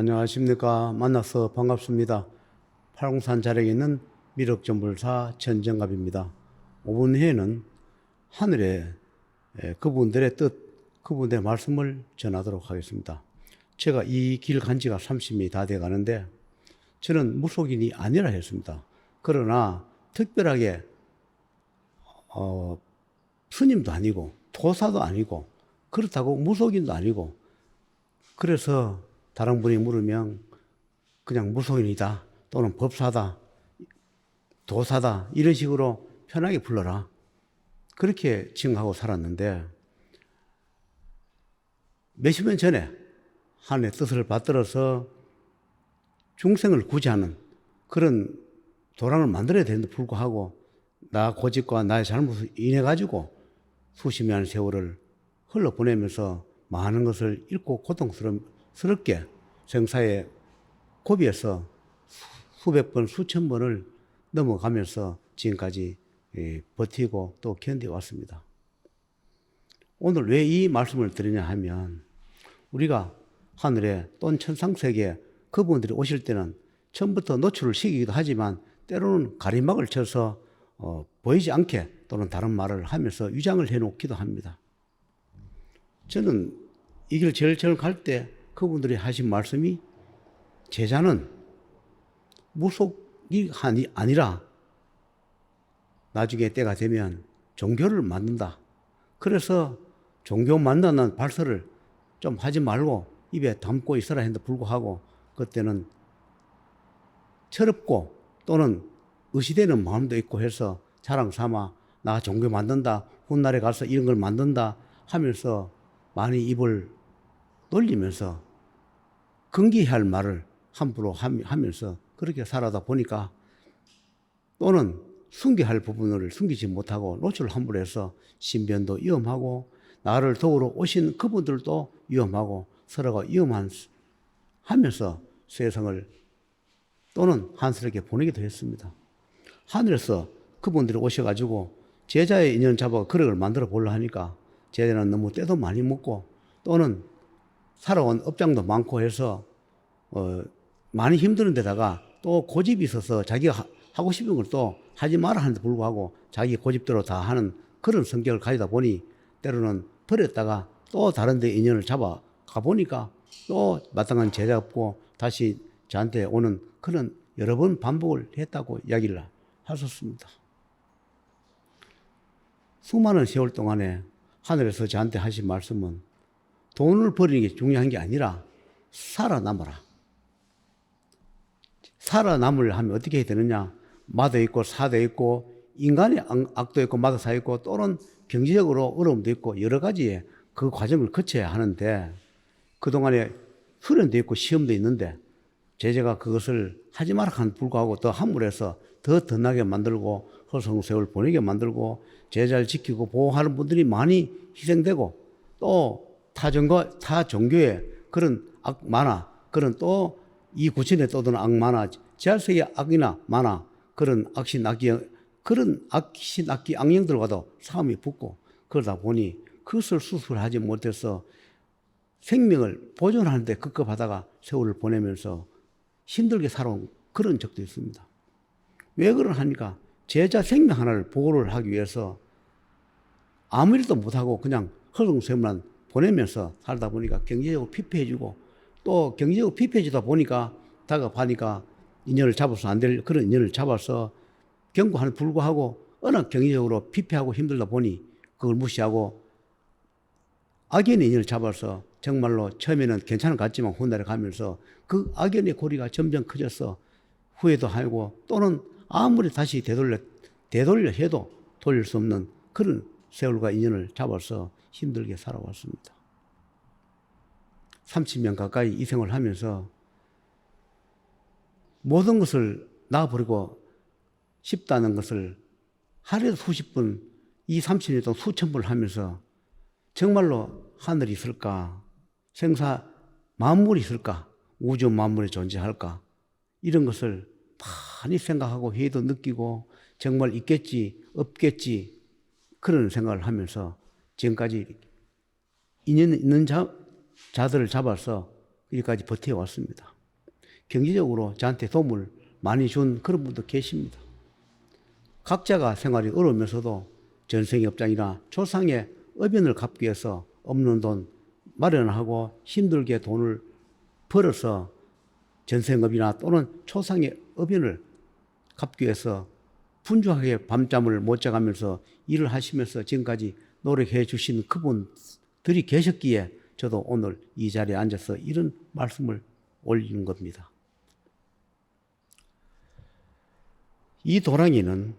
안녕하십니까. 만나서 반갑습니다. 팔공산 자락에 있는 미륵전불사 천정갑입니다. 5분 후에는 하늘에 그분들의 뜻, 그분들의 말씀을 전하도록 하겠습니다. 제가 이 길 간 지가 30년이 다 돼 가는데 저는 무속인이 아니라 했습니다. 그러나 특별하게 스님도 아니고 도사도 아니고 그렇다고 무속인도 아니고, 그래서 다른 분이 물으면 그냥 무속인이다 또는 법사다 도사다 이런 식으로 편하게 불러라, 그렇게 칭하고 살았는데, 몇십 년 전에 하나님의 뜻을 받들어서 중생을 구제하는 그런 도랑을 만들어야 되는데 불구하고 나 고집과 나의 잘못을 인해 가지고 수십 년의 세월을 흘러보내면서 많은 것을 잃고 고통스럽게 생사의 고비에서 수백 번 수천 번을 넘어가면서 지금까지 버티고 또 견뎌왔습니다. 오늘 왜 이 말씀을 드리냐 하면, 우리가 하늘에 또는 천상세계에 그분들이 오실 때는 처음부터 노출을 시키기도 하지만 때로는 가림막을 쳐서 보이지 않게 또는 다른 말을 하면서 위장을 해놓기도 합니다. 저는 이 길 제일 처음 갈 때 그분들이 하신 말씀이, 제자는 무속이 아니라 나중에 때가 되면 종교를 만든다. 그래서 종교 만든다는 발설을 좀 하지 말고 입에 담고 있어라 했는데 불구하고 그때는 철없고 또는 의시되는 마음도 있고 해서 자랑 삼아 나 종교 만든다, 훗날에 가서 이런 걸 만든다 하면서 많이 입을 놀리면서 긍기해야 할 말을 함부로 하면서 그렇게 살아다 보니까, 또는 숨겨야 할 부분을 숨기지 못하고 노출을 함부로 해서 신변도 위험하고 나를 도우러 오신 그분들도 위험하고 서로가 위험하면서 세상을 또는 한스럽게 보내기도 했습니다. 하늘에서 그분들이 오셔가지고 제자의 인연 잡아 그릇을 만들어 보려 하니까 제자는 너무 때도 많이 먹고 또는 살아온 업장도 많고 해서 많이 힘드는 데다가 또 고집이 있어서 자기가 하고 싶은 걸 또 하지 마라 하는데 불구하고 자기 고집대로 다 하는 그런 성격을 가지다 보니 때로는 버렸다가 또 다른 데 인연을 잡아 가보니까 또 마땅한 제자 없고 다시 저한테 오는 그런 여러 번 반복을 했다고 이야기를 하셨습니다. 수많은 세월 동안에 하늘에서 저한테 하신 말씀은 돈을 버리는 게 중요한 게 아니라 살아남아라. 살아남을 하면 어떻게 해야 되느냐? 마도 있고 사도 있고 인간의 악도 있고 마도사 있고 또는 경제적으로 어려움도 있고 여러 가지의 그 과정을 거쳐야 하는데, 그동안에 훈련도 있고 시험도 있는데 제자가 그것을 하지 마라 한 불구하고 더 함몰해서 더 덧나게 만들고 허송세월 보내게 만들고 제자를 지키고 보호하는 분들이 많이 희생되고 또 타 종교에 그런 악 많아, 그런 또 이 구천에 떠도는 악 많아, 제할세계 악이나 많아, 그런 악신 악기 악령들과도 싸움이 붙고 그러다 보니 그것을 수술하지 못해서 생명을 보존하는데 급급하다가 세월을 보내면서 힘들게 살아온 그런 적도 있습니다. 왜 그러하니까 제자 생명 하나를 보호를 하기 위해서 아무 일도 못하고 그냥 허송세월만 보내면서 살다 보니까 경제적으로 피폐해지고 또 경제적으로 피폐해지다 보니까 다급하니까 인연을 잡아서 안 될 그런 인연을 잡아서 경고하는 불구하고 워낙 경제적으로 피폐하고 힘들다 보니 그걸 무시하고 악연의 인연을 잡아서 정말로 처음에는 괜찮은 것 같지만 훗날에 가면서 그 악연의 고리가 점점 커져서 후회도 하고 또는 아무리 다시 되돌려 해도 돌릴 수 없는 그런 세월과 인연을 잡아서 힘들게 살아왔습니다. 30년 가까이 이 생활을 하면서 모든 것을 놔버리고 싶다는 것을 하루에도 수십 번, 이 30년 동안 수천 번을 하면서 정말로 하늘이 있을까? 생사 만물이 있을까? 우주 만물이 존재할까? 이런 것을 많이 생각하고 회의도 느끼고 정말 있겠지, 없겠지 그런 생각을 하면서 지금까지 인연 있는 자들을 잡아서 여기까지 버텨왔습니다. 경제적으로 저한테 도움을 많이 준 그런 분도 계십니다. 각자가 생활이 어려우면서도 전생업장이나 조상의 의변을 갚기 위해서 없는 돈 마련하고 힘들게 돈을 벌어서 전생업이나 또는 초상의 의변을 갚기 위해서 분주하게 밤잠을 못 자가면서 일을 하시면서 지금까지 노력해 주신 그분들이 계셨기에 저도 오늘 이 자리에 앉아서 이런 말씀을 올리는 겁니다. 이 도랑이는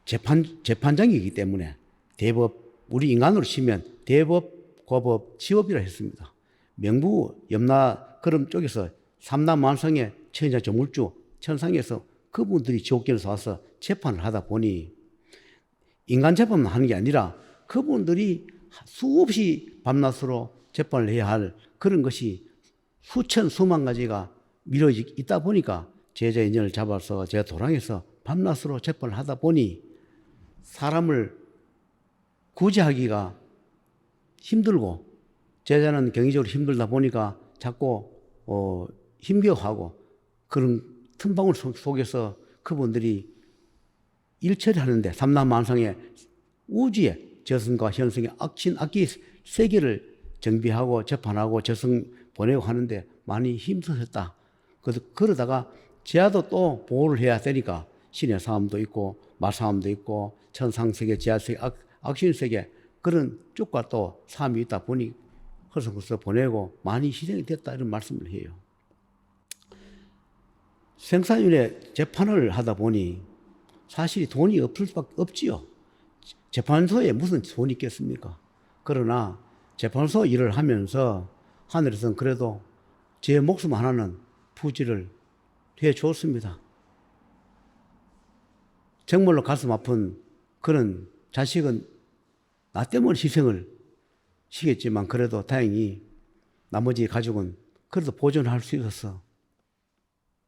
재판장이기 때문에 대법, 우리 인간으로 치면 대법, 고법, 지법이라 했습니다. 명부, 염라 그런 쪽에서 삼남만성의 천자 정물주, 천상에서 그분들이 지옥계에서 와서 재판을 하다 보니 인간 재판만 하는 게 아니라 그분들이 수없이 밤낮으로 재판을 해야 할 그런 것이 수천, 수만 가지가 미뤄져 있다 보니까 제자 인연을 잡아서 제가 도랑에서 밤낮으로 재판을 하다 보니 사람을 구제하기가 힘들고 제자는 경제적으로 힘들다 보니까 자꾸 힘겨워하고 그런 틈바구니 속에서 그분들이 일처리하는데 삼남만상의 우주의 저승과 현승의 악기 세계를 정비하고 재판하고 저승 보내고 하는데 많이 힘드셨다. 그러다가 지하도 또 보호를 해야 되니까 신의 싸움도 있고 말싸움도 있고 천상세계, 지하세계, 악신세계 그런 쪽과 또 싸움이 있다 보니 허성허서 보내고 많이 희생이 됐다 이런 말씀을 해요. 생사윤회 재판을 하다 보니 사실 돈이 없을 수밖에 없지요. 재판소에 무슨 돈이 있겠습니까? 그러나 재판소 일을 하면서 하늘에서는 그래도 제 목숨 하나는 부지를 해줬습니다. 정말로 가슴 아픈 그런 자식은 나 때문에 희생을 시겠지만 그래도 다행히 나머지 가족은 그래도 보존할 수 있어서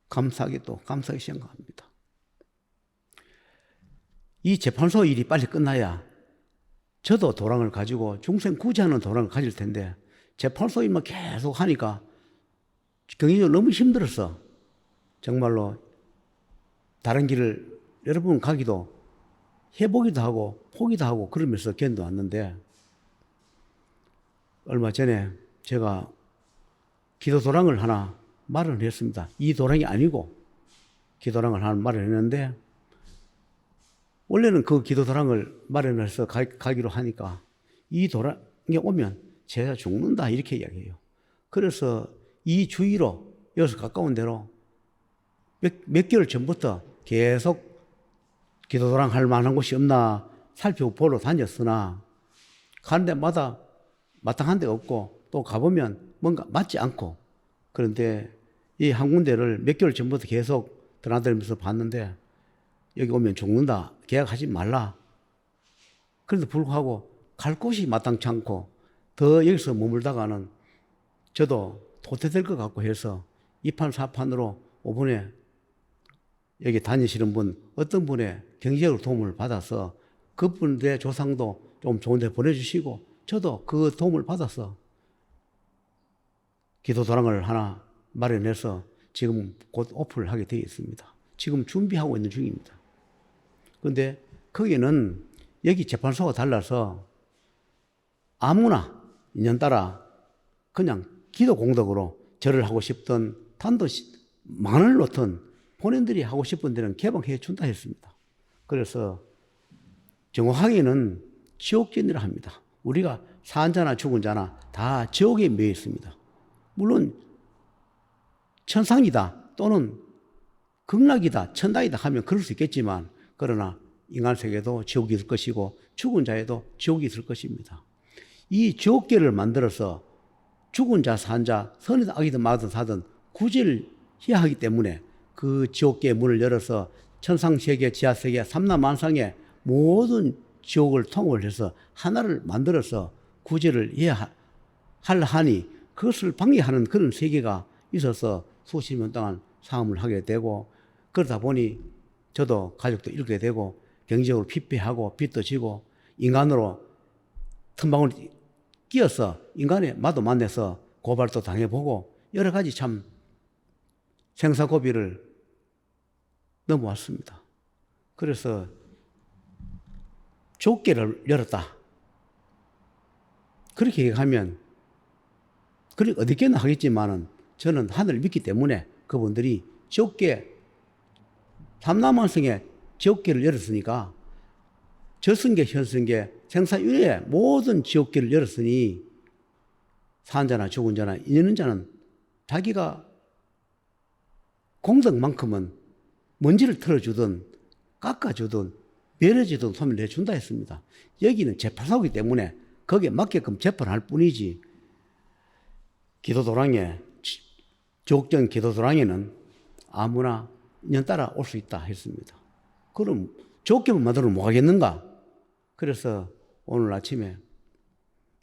감사하게 생각합니다. 이 재판소 일이 빨리 끝나야 저도 도랑을 가지고 중생 구제하는 도랑을 가질 텐데 재판소 일만 계속 하니까 경제적으로 너무 힘들었어. 정말로 다른 길을 여러 번 가기도 해보기도 하고 포기도 하고 그러면서 견뎌왔는데 얼마 전에 제가 기도 도랑을 하나 마련했습니다. 이 도랑이 아니고 기도랑을 하나 마련했는데 원래는 그 기도 도랑을 마련해서 가기로 하니까 이 도랑에 오면 제가 죽는다 이렇게 이야기해요. 그래서 이 주위로 여기서 가까운 데로 몇 개월 전부터 계속 기도 도랑 할 만한 곳이 없나 살펴보러 다녔으나 가는 데마다 마땅한 데가 없고 또 가보면 뭔가 맞지 않고 그런데 이 한 군데를 몇 개월 전부터 계속 드나들면서 봤는데 여기 오면 죽는다. 계약하지 말라. 그런데 불구하고 갈 곳이 마땅치 않고 더 여기서 머물다가는 저도 도태될 것 같고 해서 이판사판으로 이번에 여기 다니시는 분 어떤 분의 경제적으로 도움을 받아서 그분의 조상도 좀 좋은 데 보내주시고 저도 그 도움을 받아서 기도 도랑을 하나 마련해서 지금 곧 오픈을 하게 되어 있습니다. 지금 준비하고 있는 중입니다. 그런데 거기는 여기 재판소가 달라서 아무나 인연따라 그냥 기도 공덕으로 절을 하고 싶던 단도 만원을 놓든 본인들이 하고 싶은 데는 개방해 준다 했습니다. 그래서 정확하게는 지옥전이라 합니다. 우리가 산 자나 죽은 자나 다 지옥에 매여 있습니다. 물론 천상이다 또는 극락이다 천당이다 하면 그럴 수 있겠지만 그러나 인간세계도 지옥이 있을 것이고 죽은 자에도 지옥이 있을 것입니다. 이 지옥계를 만들어서 죽은 자, 산 자, 선이든 악이든 마든 사든 구제를 해야 하기 때문에 그 지옥계의 문을 열어서 천상세계, 지하세계, 삼라만상의 모든 지옥을 통을 해서 하나를 만들어서 구제를 해야 하니 그것을 방해하는 그런 세계가 있어서 수십 년 동안 싸움을 하게 되고 그러다 보니 저도 가족도 잃게 되고 경제적으로 피폐하고 빚도 지고 인간으로 틈바구니 끼어서 인간의 마도 만나서 고발도 당해보고 여러 가지 참 생사고비를 넘어왔습니다. 그래서 족계를 열었다. 그렇게 얘기하면 그래 어디겠나 하겠지만은 저는 하늘을 믿기 때문에 그분들이 족계 삼라만성에 지옥계를 열었으니까 저승계, 현승계, 생사윤회 모든 지옥계를 열었으니 산 자나 죽은 자나 있는 자는 자기가 공덕만큼은 먼지를 털어주든 깎아주든 면해주든 소멸을 해준다 했습니다. 여기는 재판사고이기 때문에 거기에 맞게끔 재판할 뿐이지 기도도랑에 지옥전 기도도랑에는 아무나 인연 따라 올 수 있다 했습니다. 그럼 지옥계만 만들어도 뭐 하겠는가? 그래서 오늘 아침에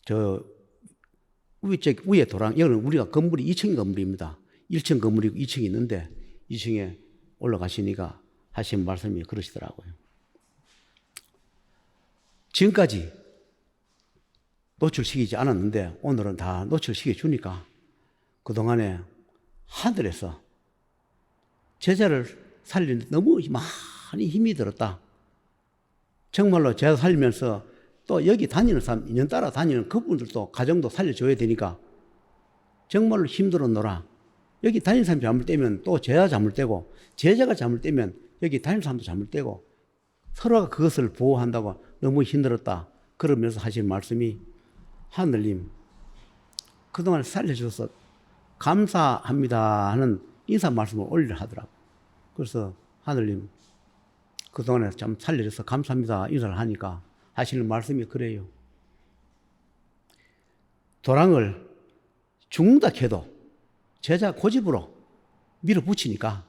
저 위에 도랑, 여기는 우리가 건물이 2층 건물입니다. 1층 건물이고 2층이 있는데 2층에 올라가시니까 하신 말씀이 그러시더라고요. 지금까지 노출시키지 않았는데 오늘은 다 노출시켜 주니까 그동안에 하늘에서 제자를 살리는데 너무 많이 힘이 들었다. 정말로 제자 살리면서 또 여기 다니는 사람, 인연 따라 다니는 그분들도 가정도 살려줘야 되니까 정말로 힘들었노라. 여기 다니는 사람이 잘못되면 또 제자 잘못되고 제자가 잘못되면 여기 다니는 사람도 잘못되고 서로가 그것을 보호한다고 너무 힘들었다. 그러면서 하신 말씀이 하늘님 그동안 살려주셔서 감사합니다 하는 인사 말씀을 올리려 하더라고요. 그래서 하늘님 그동안에 참 살려줘서 감사합니다 인사를 하니까 하시는 말씀이 그래요. 도랑을 죽는다 해도 제자 고집으로 밀어붙이니까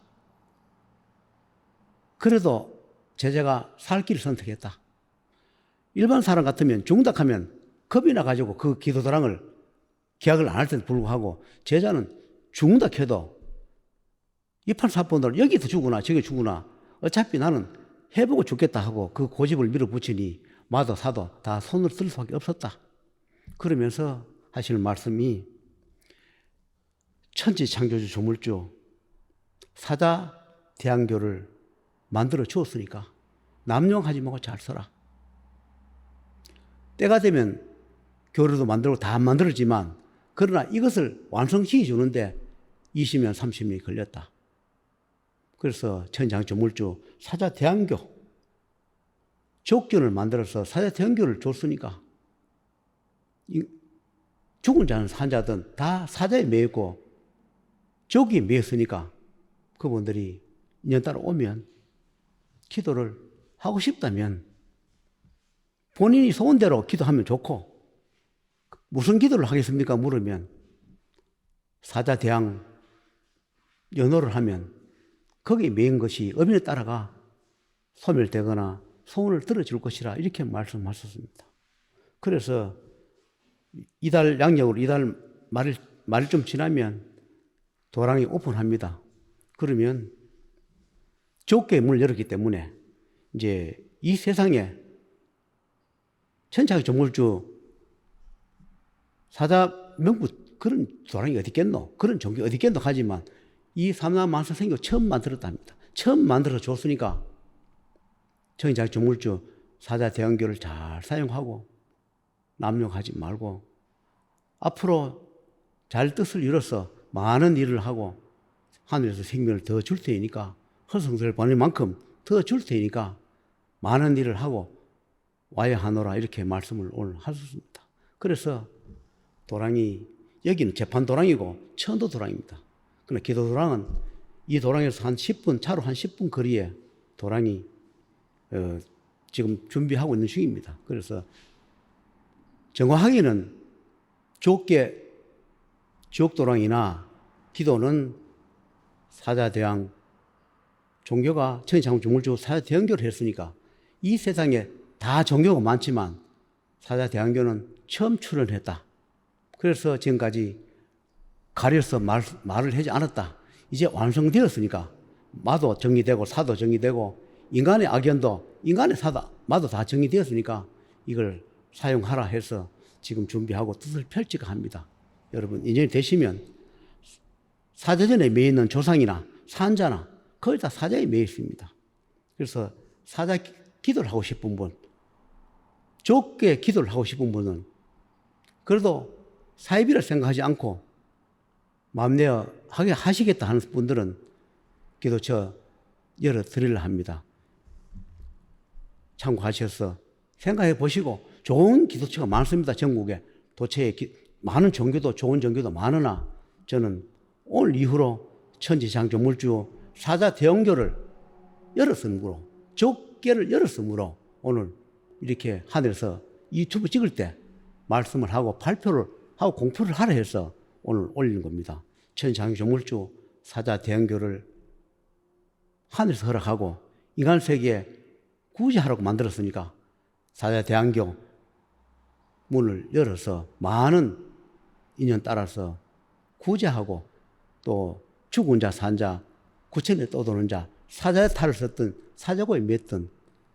그래도 제자가 살 길을 선택했다. 일반 사람 같으면 죽는다 하면 겁이 나가지고 그 기도도랑을 계약을 안 할 때도 불구하고 제자는 죽는다 해도 이판사본들 여기서 죽으나 저기 죽으나 어차피 나는 해보고 죽겠다 하고 그 고집을 밀어붙이니 마도 사도 다 손을 쓸 수밖에 없었다. 그러면서 하시는 말씀이 천지창조주 조물주 사자 대안교를 만들어 주었으니까 남용하지 말고 잘 써라. 때가 되면 교류도 만들고 다 만들었지만 그러나 이것을 완성시켜 주는데 20년 30년이 걸렸다. 그래서 천지창조물주 사자 대안교 족견을 만들어서 사자 대안교를 줬으니까 죽은 자는 산 자든 다 사자에 매였고 족이 매였으니까 그분들이 인연 따라 오면 기도를 하고 싶다면 본인이 소원대로 기도하면 좋고 무슨 기도를 하겠습니까? 물으면 사자 대항 연호를 하면 거기에 매인 것이 어민에 따라가 소멸되거나 소원을 들어줄 것이라 이렇게 말씀하셨습니다. 그래서 이달 양력으로 이달 말일 좀 지나면 도랑이 오픈합니다. 그러면 족계의 문을 열었기 때문에 이제 이 세상에 천창의 조물주 사자 명부 그런 도랑이 어디 있겠노? 그런 종교 어디 있겠노? 하지만 이 삼라만사 생교 처음 만들었답니다. 처음 만들어 줬으니까 천창의 조물주 사자 대안교를 잘 사용하고 남용하지 말고 앞으로 잘 뜻을 이뤄서 많은 일을 하고 하늘에서 생명을 더 줄 테니까 허성세를 보낼 만큼 더 줄 테니까 많은 일을 하고 와야 하노라 이렇게 말씀을 오늘 하셨습니다. 그래서 도랑이 여기는 재판 도랑이고 천도 도랑입니다. 그러나 기도 도랑은 이 도랑에서 한 10분 차로 한 10분 거리에 도랑이 지금 준비하고 있는 중입니다. 그래서 정확하게는 지옥도랑이나 기도는 사자대왕 종교가 천지창조물주 사자대왕교를 했으니까 이 세상에 다 종교가 많지만 사자대왕교는 처음 출현했다. 그래서 지금까지 가려서 말을 하지 않았다. 이제 완성되었으니까 마도 정리되고 사도 정리되고 인간의 악연도 인간의 마도 다 정리되었으니까 이걸 사용하라 해서 지금 준비하고 뜻을 펼치가 합니다. 여러분 인연이 되시면 사자전에 매여 있는 조상이나 산자나 거의 다 사자에 매여 있습니다. 그래서 사자 기도를 하고 싶은 분, 좁게 기도를 하고 싶은 분은 그래도 사이비를 생각하지 않고 마음내어 하게 하시겠다 하는 분들은 기도처 열어드리려 합니다. 참고하셔서 생각해 보시고 좋은 기도처가 많습니다. 전국에. 도처에 많은 종교도 좋은 종교도 많으나 저는 오늘 이후로 천지창조물주 사자 대형교를 열었으므로 좁게를 열었으므로 오늘 이렇게 하늘에서 유튜브 찍을 때 말씀을 하고 발표를 하고 공표를 하라 해서 오늘 올리는 겁니다. 천지창조물주 사자 대형교를 하늘에서 허락하고 인간 세계에 구제하라고 만들었으니까 사자 대형교 문을 열어서 많은 인연 따라서 구제하고 또 죽은 자, 산 자, 구천에 떠도는 자, 사자의 탈을 썼던 사자고에 맺던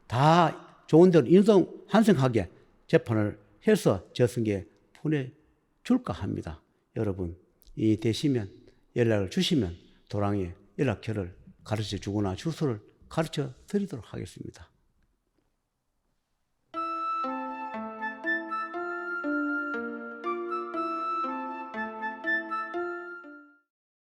다 좋은 대로 인성 환생하게 재판을 해서 저승에 보내줄까 합니다. 여러분, 이 되시면 연락을 주시면 도랑의 연락처를 가르쳐 주거나 주소를 가르쳐 드리도록 하겠습니다.